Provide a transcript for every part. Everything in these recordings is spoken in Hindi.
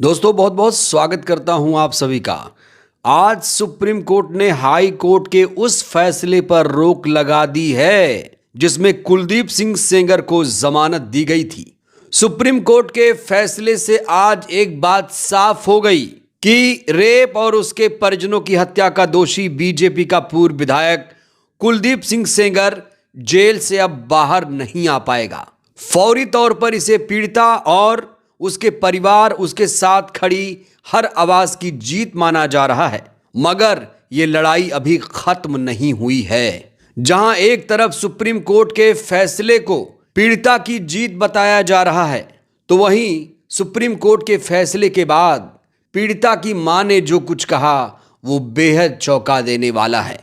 दोस्तों बहुत बहुत स्वागत करता हूं आप सभी का। आज सुप्रीम कोर्ट ने हाई कोर्ट के उस फैसले पर रोक लगा दी है जिसमें कुलदीप सिंह सेंगर को जमानत दी गई थी। सुप्रीम कोर्ट के फैसले से आज एक बात साफ हो गई कि रेप और उसके परिजनों की हत्या का दोषी बीजेपी का पूर्व विधायक कुलदीप सिंह सेंगर जेल से अब बाहर नहीं आ पाएगा। फौरी तौर पर इसे पीड़िता और उसके परिवार, उसके साथ खड़ी हर आवाज की जीत माना जा रहा है। मगर यह लड़ाई अभी खत्म नहीं हुई है। जहां एक तरफ सुप्रीम कोर्ट के फैसले को पीड़िता की जीत बताया जा रहा है, तो वहीं सुप्रीम कोर्ट के फैसले के बाद पीड़िता की मां ने जो कुछ कहा वो बेहद चौंका देने वाला है।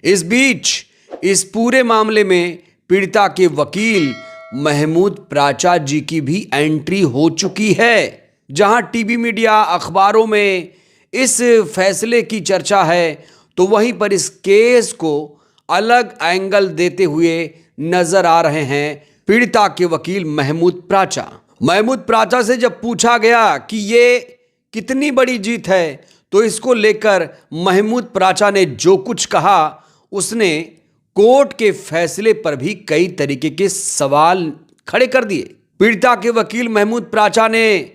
इस बीच इस पूरे मामले में पीड़िता के वकील महमूद प्राचा जी की भी एंट्री हो चुकी है। जहां टीवी मीडिया, अखबारों में इस फैसले की चर्चा है, तो वहीं पर इस केस को अलग एंगल देते हुए नजर आ रहे हैं पीड़िता के वकील महमूद प्राचा। महमूद प्राचा से जब पूछा गया कि ये कितनी बड़ी जीत है, तो इसको लेकर महमूद प्राचा ने जो कुछ कहा, उसने कोर्ट के फैसले पर भी कई तरीके के सवाल खड़े कर दिए। पीड़िता के वकील महमूद प्राचा ने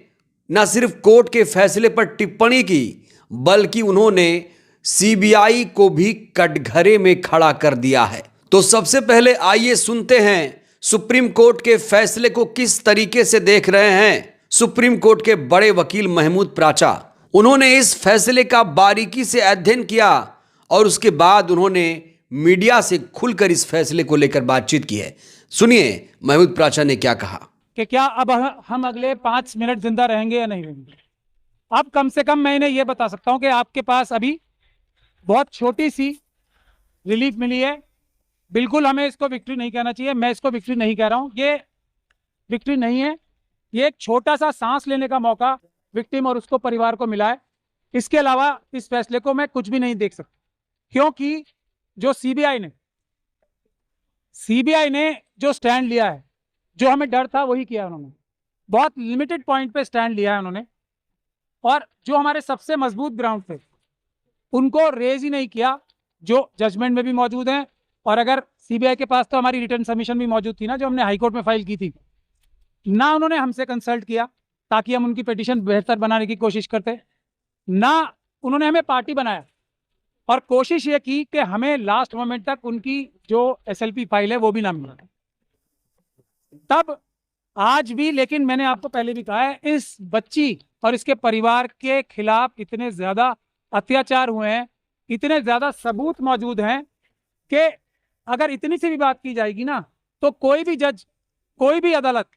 न सिर्फ कोर्ट के फैसले पर टिप्पणी की, बल्कि उन्होंने सीबीआई को भी कटघरे में खड़ा कर दिया है। तो सबसे पहले आइए सुनते हैं सुप्रीम कोर्ट के फैसले को किस तरीके से देख रहे हैं सुप्रीम कोर्ट के बड़े वकील महमूद प्राचा। उन्होंने इस फैसले का बारीकी से अध्ययन किया और उसके बाद उन्होंने मीडिया से खुलकर इस फैसले को लेकर बातचीत की है। सुनिए महमूद प्राचा ने क्या कहा। कि क्या अब हम अगले 5 मिनट जिंदा रहेंगे या नहीं रहेंगे। अब कम से कम मैं इन्हें यह बता सकता हूं कि आपके पास अभी बहुत छोटी सी रिलीफ मिली है। बिल्कुल हमें इसको विक्ट्री नहीं कहना चाहिए, मैं इसको विक्ट्री नहीं कह रहा हूं, ये विक्ट्री नहीं है। ये एक छोटा सा सांस लेने का मौका विक्टिम और उसको परिवार को मिला है। इसके अलावा इस फैसले को मैं कुछ भी नहीं देख सकता, क्योंकि जो सीबीआई ने जो स्टैंड लिया है, जो हमें डर था वही किया उन्होंने। बहुत लिमिटेड पॉइंट पे स्टैंड लिया है उन्होंने, और जो हमारे सबसे मजबूत ग्राउंड थे उनको रेज ही नहीं किया, जो जजमेंट में भी मौजूद हैं। और अगर सीबीआई के पास तो हमारी रिटर्न सबमिशन भी मौजूद थी ना, जो हमने हाईकोर्ट में फाइल की थी, ना उन्होंने हमसे कंसल्ट किया ताकि हम उनकी पिटीशन बेहतर बनाने की कोशिश करते, ना उन्होंने हमें पार्टी बनाया, और कोशिश ये की कि हमें लास्ट मोमेंट तक उनकी जो एसएलपी फाइल है वो भी ना मिला। तब आज भी, लेकिन मैंने आपको पहले भी कहा है, इस बच्ची और इसके परिवार के खिलाफ इतने ज्यादा अत्याचार हुए हैं, इतने ज्यादा सबूत मौजूद हैं कि अगर इतनी सी भी बात की जाएगी ना, तो कोई भी जज, कोई भी अदालत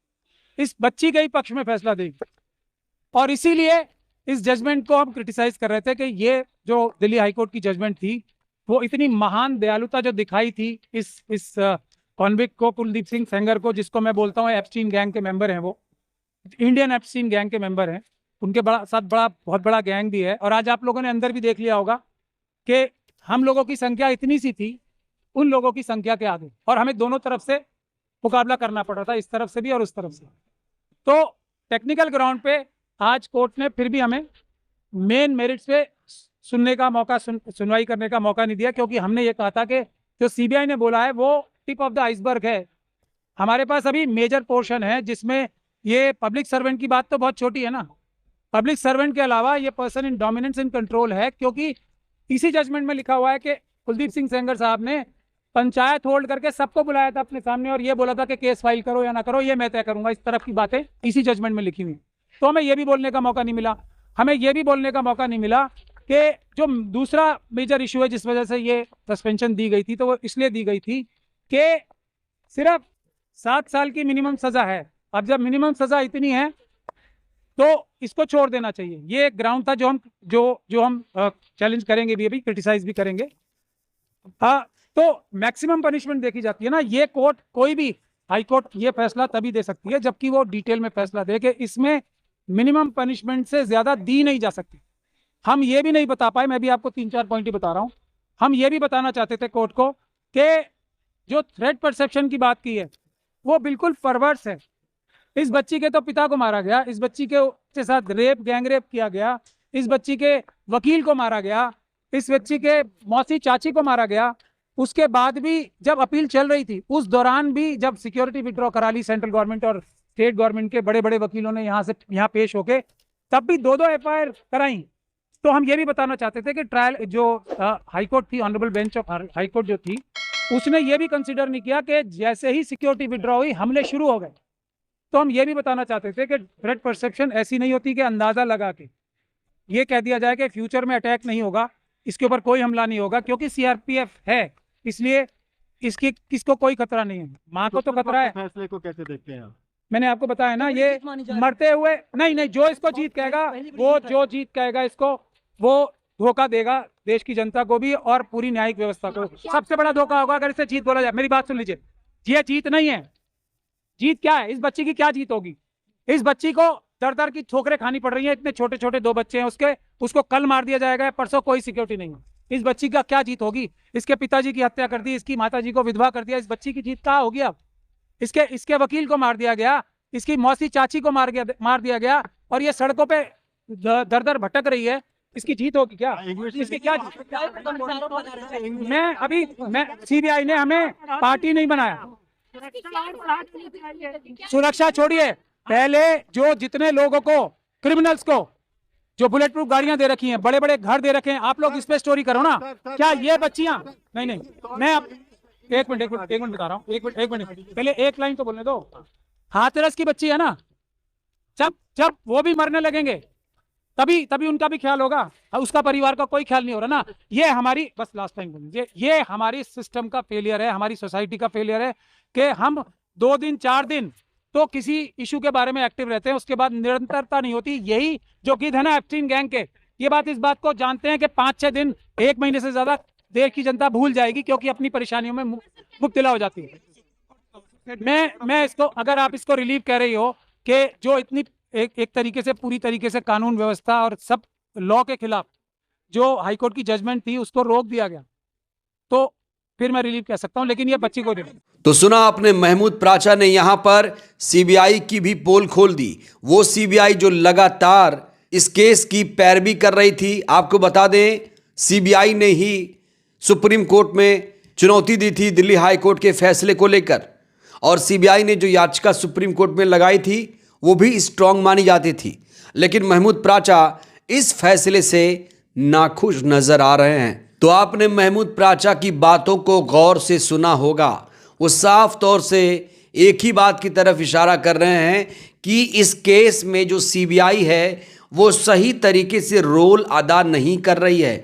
इस बच्ची के ही पक्ष में फैसला देगी। और इसीलिए इस जजमेंट को हम क्रिटिसाइज कर रहे थे कि ये जो दिल्ली हाईकोर्ट की जजमेंट थी, वो इतनी महान दयालुता जो दिखाई थी इस कॉन्विक्ट को, कुलदीप सिंह सेंगर को, जिसको मैं बोलता हूँ एप्स्टीन गैंग के मेंबर हैं, वो इंडियन एप्स्टीन गैंग के मेंबर हैं, उनके बहुत बड़ा गैंग भी है। और आज आप लोगों ने अंदर भी देख लिया होगा कि हम लोगों की संख्या इतनी सी थी उन लोगों की संख्या के आगे, और हमें दोनों तरफ से मुकाबला करना पड़ा था, इस तरफ से भी और उस तरफ से। तो टेक्निकल ग्राउंड पे आज कोर्ट ने फिर भी हमें मेन मेरिट्स पे सुनने का मौका, सुनवाई करने का मौका नहीं दिया, क्योंकि हमने ये कहा था कि जो सीबीआई ने बोला है वो टिप ऑफ द आइसबर्ग है। हमारे पास अभी मेजर पोर्शन है जिसमें ये पब्लिक सर्वेंट की बात तो बहुत छोटी है ना, पब्लिक सर्वेंट के अलावा ये person in dominance in control है, क्योंकि इसी जजमेंट में लिखा हुआ है कि कुलदीप सिंह सेंगर साहब ने पंचायत होल्ड करके सबको बुलाया था अपने सामने और ये बोला था कि केस फाइल करो या ना करो, ये मैं तय करूंगा। इस तरफ की बातें इसी जजमेंट में लिखी हुई। तो हमें ये भी बोलने का मौका नहीं मिला, हमें ये भी बोलने का मौका नहीं मिला कि जो दूसरा मेजर इशू है जिस वजह से ये सस्पेंशन दी गई थी, तो वो इसलिए दी गई थी कि सिर्फ 7 साल की मिनिमम सजा है। अब जब मिनिमम सजा इतनी है तो इसको छोड़ देना चाहिए। ये एक ग्राउंड था जो हम चैलेंज करेंगे भी, अभी क्रिटिसाइज भी करेंगे। तो मैक्सिमम पनिशमेंट देखी जाती है ना, ये कोर्ट, कोई भी हाई कोर्ट ये फैसला तभी दे सकती है जबकि वो डिटेल में फैसला दे कि इसमें मिनिमम पनिशमेंट से ज्यादा दी नहीं जा सकती। हम ये भी नहीं बता पाए, मैं भी आपको 3-4 पॉइंट ही बता रहा हूं। हम ये भी बताना चाहते थे कोर्ट को कि जो थ्रेट परसेप्शन की बात की है वो बिल्कुल परवर्स है। इस बच्ची के तो पिता को मारा गया, इस बच्ची के के साथ रेप, गैंगरेप किया गया, इस बच्ची के वकील को मारा गया, इस बच्ची के मौसी चाची को मारा गया, उसके बाद भी जब अपील चल रही थी उस दौरान भी जब सिक्योरिटी विड्रॉ करा ली सेंट्रल गवर्नमेंट और स्टेट गवर्नमेंट के बड़े बड़े वकीलों ने यहाँ पेश होके, तब भी 2-2 FIR कराई। तो हम ये भी बताना चाहते थे कि ट्रायल जो हाईकोर्ट थी, ऑनरेबल बेंच ऑफ हाईकोर्ट जो थी, उसने ये भी कंसिडर नहीं किया कि जैसे ही सिक्योरिटी विड्रॉ हुई हमले शुरू हो गए। तो हम ये भी बताना चाहते थे कि थ्रेट परसेप्शन ऐसी नहीं होती कि अंदाजा लगा के ये कह दिया जाए कि फ्यूचर में अटैक नहीं होगा, इसके ऊपर कोई हमला नहीं होगा, क्योंकि CRPF है, इसलिए किसको कोई खतरा नहीं है। माँ को तो खतरा है। फैसले को कैसे देखते हैं आप? मैंने आपको बताया ना, ये मरते हुए नहीं, जो इसको जीत कहेगा, वो जो जीत कहेगा इसको, वो धोखा देगा देश की जनता को भी और पूरी न्यायिक व्यवस्था को। सबसे बड़ा धोखा होगा अगर इसे जीत बोला जाए। मेरी बात सुन लीजिए, ये जीत नहीं है। जीत क्या है? इस बच्ची की क्या जीत होगी? इस बच्ची को दर की ठोकरें खानी पड़ रही है, इतने छोटे छोटे 2 बच्चे हैं उसके, उसको कल मार दिया जाएगा, परसों कोई सिक्योरिटी नहीं है। इस बच्ची का क्या जीत होगी? इसके पिताजी की हत्या कर दी, इसकी माताजी को विधवा कर दिया, इस बच्ची की जीत कहाँ होगी? अब इसके वकील को मार दिया गया, इसकी मौसी चाची को मार दिया गया, और ये सड़कों पे दर भटक रही है, इसकी जीत होगी क्या? इसकी क्या जीत? मैं CBI ने हमें पार्टी नहीं बनाया। सुरक्षा छोड़िए, पहले जो जितने लोगों को, क्रिमिनल्स को जो बुलेट प्रूफ गाड़ियां दे रखी हैं, बड़े बड़े घर दे रखे हैं, आप लोग इस पे स्टोरी करो ना। क्या ये बच्चियां? नहीं, मैं अब एक मिनट बता रहा हूँ, एक मिनट पहले एक लाइन तो बोलने दो। हाथरस की बच्ची है ना, जब वो भी मरने लगेंगे तभी उनका भी ख्याल होगा, उसका परिवार का कोई ख्याल नहीं हो रहा ना। ये हमारी, बस लास्ट टाइम बोलिए, ये हमारी सिस्टम का फेलियर है, हमारी सोसाइटी का फेलियर है कि हम 2 दिन 4 दिन तो किसी इशू के बारे में एक्टिव रहते हैं, उसके बाद निरंतरता नहीं होती। यही जो गिद्ध है ना एप्स्टीन गैंग के, ये इस बात को जानते हैं कि 5-6 दिन, 1 महीने से ज्यादा देश की जनता भूल जाएगी, क्योंकि अपनी परेशानियों में मुब्तला हो जाती है। मैं इसको, अगर आप इसको रिलीव कह रही हो कि जो इतनी एक तरीके से, पूरी तरीके से कानून व्यवस्था और सब लॉ के खिलाफ जो हाईकोर्ट की जजमेंट थी उसको रोक दिया गया, तो फिर मैं रिलीव कह सकता हूं, लेकिन ये बच्ची को तो सुना आपने, महमूद प्राचा ने यहां पर CBI की भी पोल खोल दी। वो CBI जो लगातार इस केस की पैरवी कर रही थी। आपको बता दें, CBI ने ही सुप्रीम कोर्ट में चुनौती दी थी दिल्ली हाई कोर्ट के फैसले को लेकर, और CBI ने जो याचिका सुप्रीम कोर्ट में लगाई थी वो भी स्ट्रांग मानी जाती थी। लेकिन महमूद प्राचा इस फैसले से नाखुश नजर आ रहे हैं। तो आपने महमूद प्राचा की बातों को गौर से सुना होगा। वो साफ तौर से एक ही बात की तरफ इशारा कर रहे हैं कि इस केस में जो CBI है वो सही तरीके से रोल अदा नहीं कर रही है।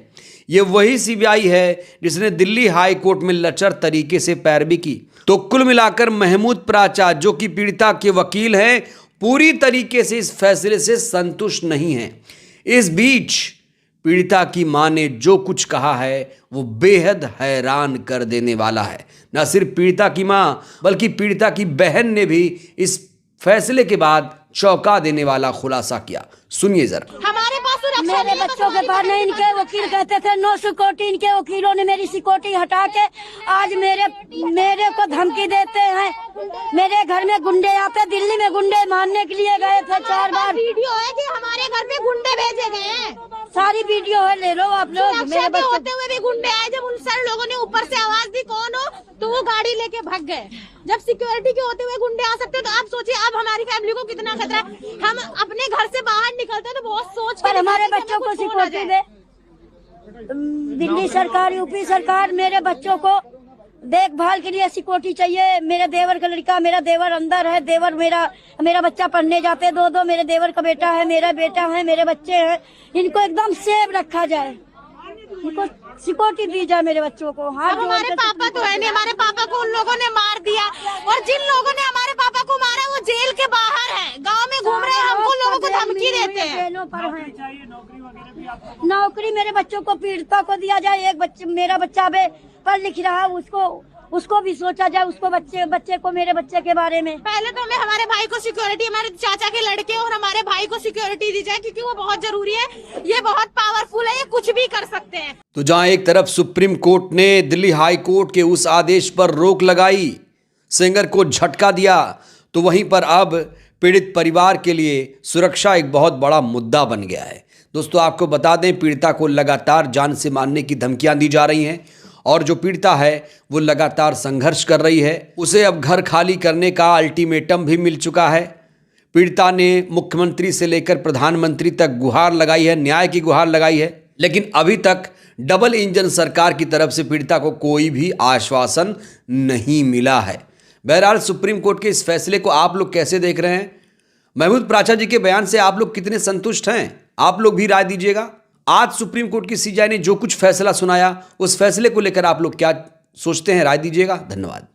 ये वही CBI है जिसने दिल्ली हाई कोर्ट में लचर तरीके से पैरवी की। तो कुल मिलाकर महमूद प्राचा, जो कि पीड़िता के वकील हैं, पूरी तरीके से इस फैसले से संतुष्ट नहीं हैं। इस बीच पीड़िता की मां ने जो कुछ कहा है वो बेहद हैरान कर देने वाला है। न सिर्फ पीड़िता की मां, बल्कि पीड़िता की बहन ने भी इस फैसले के बाद चौंका देने वाला खुलासा किया। सुनिए जरा। हमारे पास मेरे बच्चों के पास नहीं, इनके वकील कहते थे नो सिक्योरिटी, इनके वकीलों ने मेरी सिक्योरिटी हटा के आज मेरे को धमकी देते हैं। मेरे घर में गुंडे आते, दिल्ली में गुंडे मारने के लिए गए थे 4 बार। वीडियो है कि हमारे घर पे गुंडे भेजे गए हैं, सारी वीडियो है, ले लो आप लोग। मेरे बच्चे होते हुए भी गुंडे आए, जब उन सर लोगों ने ऊपर से आवाज दी कौन हो, तो वो गाड़ी लेके भाग गए। जब सिक्योरिटी के होते हुए गुंडे आ सकते, तो आप सोचिए अब हमारी फैमिली को कितना खतरा है। हम अपने घर से बाहर निकलते हैं तो बहुत सोच पर हमारे बच्चों को सिक्योरिटी दे। दिल्ली सरकार, यूपी सरकार मेरे बच्चों को देखभाल के लिए सिक्योरिटी चाहिए। मेरे देवर का लड़का, मेरा देवर अंदर है, देवर मेरा बच्चा पढ़ने जाते 2-2, मेरे देवर का बेटा है, मेरा बेटा है, मेरे बच्चे हैं। इनको एकदम सेफ रखा जाए, इनको सिक्योरिटी दी जाए मेरे बच्चों को। हाँ, हमारे पापा तो है नहीं, हमारे पापा को उन लोगों ने मार दिया, और जिन लोगों ने हमारे पापा को मारा वो जेल के बाहर है, गांव में घूम रहे हैं, हमको लोगों को धमकी देते हैं। नौकरी मेरे बच्चों को, पीड़िता को दिया जाए। मेरा बच्चा पढ़ लिख रहा है, उसको भी सोचा जाए, उसको बच्चे को, मेरे बच्चे के बारे में। पहले तो हमें हमारे भाई को सिक्योरिटी, हमारे चाचा के लड़के और हमारे भाई को सिक्योरिटी दी जाए, क्योंकि वो बहुत जरूरी है। ये बहुत पावरफुल है, ये कुछ भी कर सकते हैं। तो जहां एक तरफ सुप्रीम कोर्ट ने दिल्ली हाई कोर्ट के उस आदेश पर रोक लगाई, सेंगर को झटका दिया, तो वहीं पर अब पीड़ित परिवार के लिए सुरक्षा एक बहुत बड़ा मुद्दा बन गया है। दोस्तों, आपको बता दें, पीड़िता को लगातार जान से मारने की धमकियां दी जा रही हैं और जो पीड़िता है वो लगातार संघर्ष कर रही है। उसे अब घर खाली करने का अल्टीमेटम भी मिल चुका है। पीड़िता ने मुख्यमंत्री से लेकर प्रधानमंत्री तक गुहार लगाई है, न्याय की गुहार लगाई है, लेकिन अभी तक डबल इंजन सरकार की तरफ से पीड़िता को कोई भी आश्वासन नहीं मिला है। बहरहाल सुप्रीम कोर्ट के इस फैसले को आप लोग कैसे देख रहे हैं? महमूद प्राचा जी के बयान से आप लोग कितने संतुष्ट हैं? आप लोग भी राय दीजिएगा। आज सुप्रीम कोर्ट की सीजेआई ने जो कुछ फैसला सुनाया, उस फैसले को लेकर आप लोग क्या सोचते हैं? राय दीजिएगा। धन्यवाद।